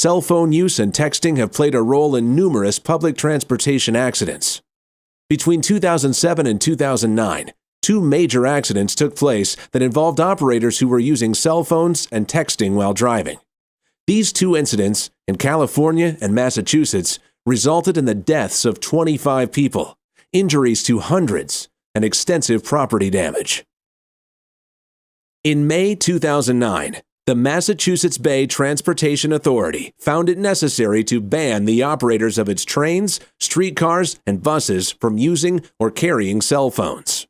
cell phone use and texting have played a role in numerous public transportation accidents. Between 2007 and 2009, 2 major accidents took place that involved operators who were using cell phones and texting while driving. These 2 incidents, in California and Massachusetts, resulted in the deaths of 25 people, injuries to hundreds, and extensive property damage. In May 2009, the Massachusetts Bay Transportation Authority found it necessary to ban the operators of its trains, streetcars, and buses from using or carrying cell phones.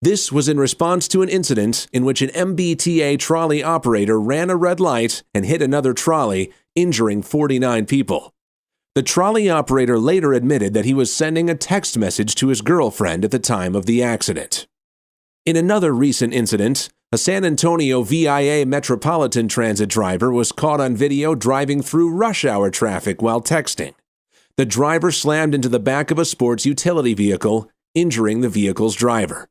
This was in response to an incident in which an MBTA trolley operator ran a red light and hit another trolley, injuring 49 people. The trolley operator later admitted that he was sending a text message to his girlfriend at the time of the accident. In another recent incident, a San Antonio VIA Metropolitan Transit driver was caught on video driving through rush hour traffic while texting. The driver slammed into the back of a sports utility vehicle, injuring the vehicle's driver.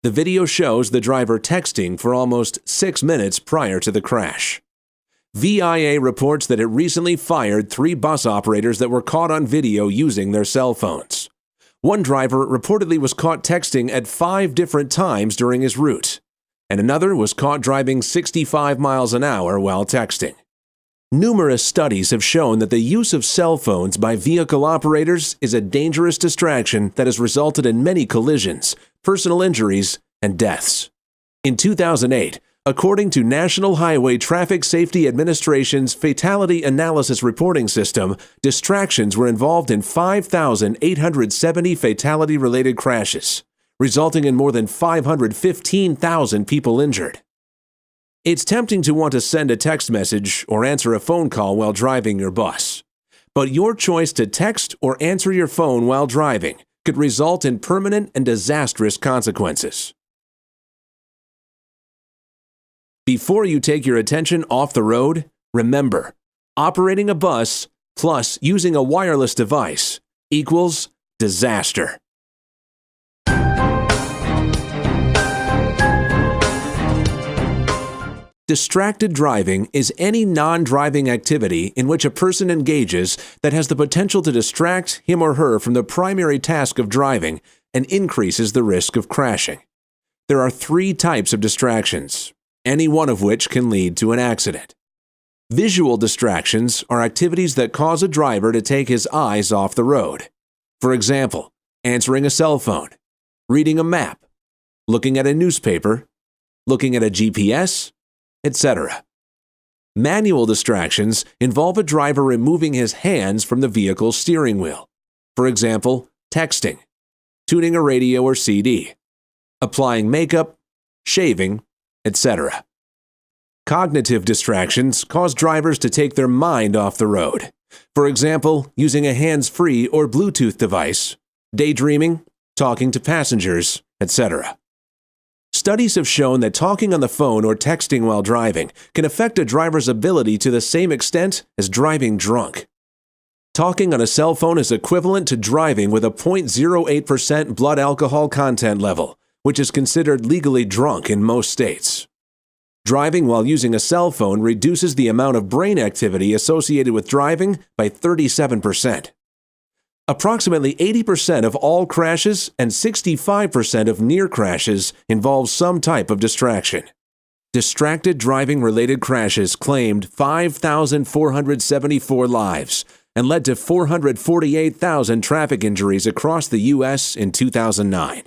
The video shows the driver texting for almost 6 minutes prior to the crash. VIA reports that it recently fired 3 bus operators that were caught on video using their cell phones. One driver reportedly was caught texting at 5 different times during his route, and another was caught driving 65 miles an hour while texting. Numerous studies have shown that the use of cell phones by vehicle operators is a dangerous distraction that has resulted in many collisions, personal injuries, and deaths. In 2008, according to National Highway Traffic Safety Administration's Fatality Analysis Reporting System, distractions were involved in 5,870 fatality-related crashes, resulting in more than 515,000 people injured. It's tempting to want to send a text message or answer a phone call while driving your bus. But your choice to text or answer your phone while driving could result in permanent and disastrous consequences. Before you take your attention off the road, remember, operating a bus plus using a wireless device equals disaster. Distracted driving is any non-driving activity in which a person engages that has the potential to distract him or her from the primary task of driving and increases the risk of crashing. There are 3 types of distractions, any one of which can lead to an accident. Visual distractions are activities that cause a driver to take his eyes off the road. For example, answering a cell phone, reading a map, looking at a newspaper, looking at a GPS, etc. Manual distractions involve a driver removing his hands from the vehicle's steering wheel. For example, texting, tuning a radio or CD, applying makeup, shaving, etc. Cognitive distractions cause drivers to take their mind off the road. For example, using a hands-free or Bluetooth device, daydreaming, talking to passengers, etc. Studies have shown that talking on the phone or texting while driving can affect a driver's ability to the same extent as driving drunk. Talking on a cell phone is equivalent to driving with a 0.08% blood alcohol content level, which is considered legally drunk in most states. Driving while using a cell phone reduces the amount of brain activity associated with driving by 37%. Approximately 80% of all crashes and 65% of near crashes involve some type of distraction. Distracted driving-related crashes claimed 5,474 lives and led to 448,000 traffic injuries across the U.S. in 2009.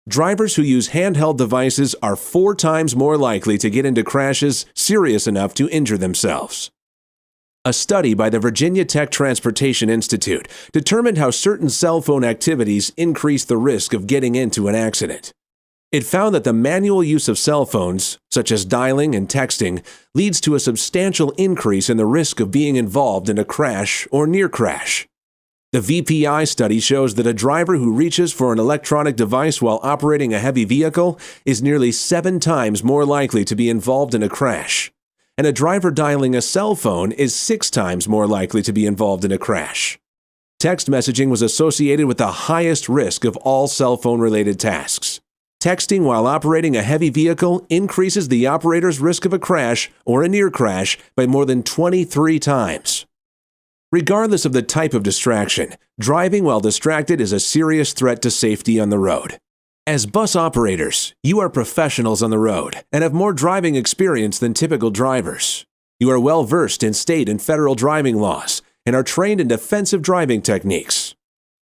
Drivers who use handheld devices are 4 times more likely to get into crashes serious enough to injure themselves. A study by the Virginia Tech Transportation Institute determined how certain cell phone activities increase the risk of getting into an accident. It found that the manual use of cell phones, such as dialing and texting, leads to a substantial increase in the risk of being involved in a crash or near crash. The VPI study shows that a driver who reaches for an electronic device while operating a heavy vehicle is nearly 7 times more likely to be involved in a crash, and a driver dialing a cell phone is 6 times more likely to be involved in a crash. Text messaging was associated with the highest risk of all cell phone-related tasks. Texting while operating a heavy vehicle increases the operator's risk of a crash or a near crash by more than 23 times. Regardless of the type of distraction, driving while distracted is a serious threat to safety on the road. As bus operators, you are professionals on the road and have more driving experience than typical drivers. You are well versed in state and federal driving laws and are trained in defensive driving techniques.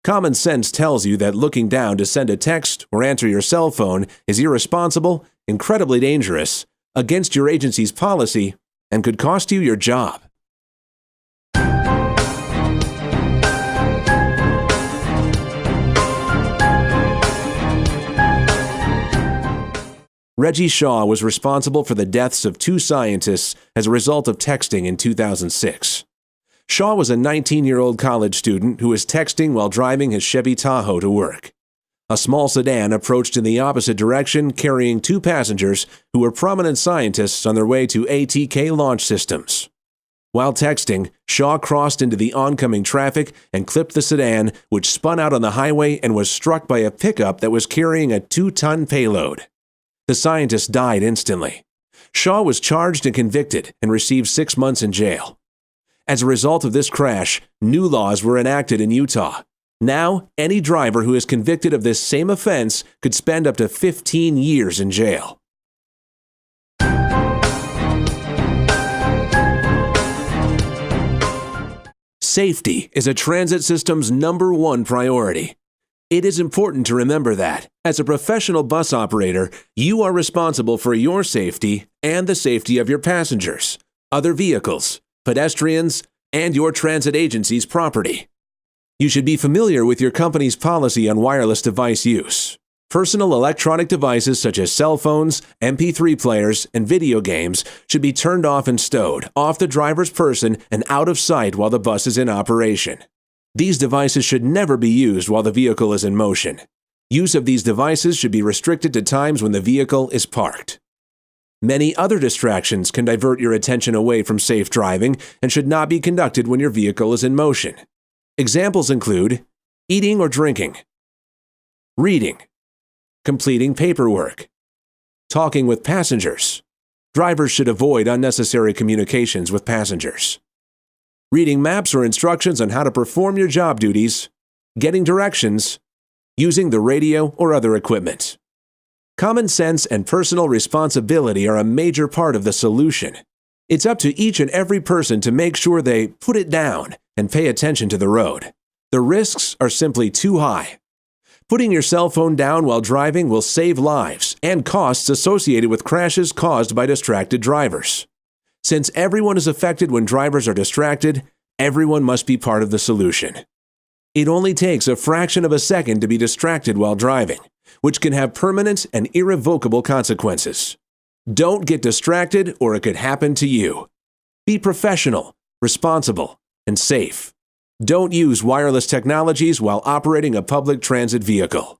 Common sense tells you that looking down to send a text or answer your cell phone is irresponsible, incredibly dangerous, against your agency's policy, and could cost you your job. Reggie Shaw was responsible for the deaths of 2 scientists as a result of texting in 2006. Shaw was a 19-year-old college student who was texting while driving his Chevy Tahoe to work. A small sedan approached in the opposite direction, carrying 2 passengers who were prominent scientists on their way to ATK launch systems. While texting, Shaw crossed into the oncoming traffic and clipped the sedan, which spun out on the highway and was struck by a pickup that was carrying a 2-ton payload. The scientist died instantly. Shaw was charged and convicted and received 6 months in jail. As a result of this crash, new laws were enacted in Utah. Now, any driver who is convicted of this same offense could spend up to 15 years in jail. Safety is a transit system's #1 priority. It is important to remember that, as a professional bus operator, you are responsible for your safety and the safety of your passengers, other vehicles, pedestrians, and your transit agency's property. You should be familiar with your company's policy on wireless device use. Personal electronic devices such as cell phones, MP3 players, and video games should be turned off and stowed off the driver's person and out of sight while the bus is in operation. These devices should never be used while the vehicle is in motion. Use of these devices should be restricted to times when the vehicle is parked. Many other distractions can divert your attention away from safe driving and should not be conducted when your vehicle is in motion. Examples include eating or drinking, reading, completing paperwork, talking with passengers. Drivers should avoid unnecessary communications with passengers. Reading maps or instructions on how to perform your job duties, getting directions, using the radio or other equipment. Common sense and personal responsibility are a major part of the solution. It's up to each and every person to make sure they put it down and pay attention to the road. The risks are simply too high. Putting your cell phone down while driving will save lives and costs associated with crashes caused by distracted drivers. Since everyone is affected when drivers are distracted, everyone must be part of the solution. It only takes a fraction of a second to be distracted while driving, which can have permanent and irrevocable consequences. Don't get distracted or it could happen to you. Be professional, responsible, and safe. Don't use wireless technologies while operating a public transit vehicle.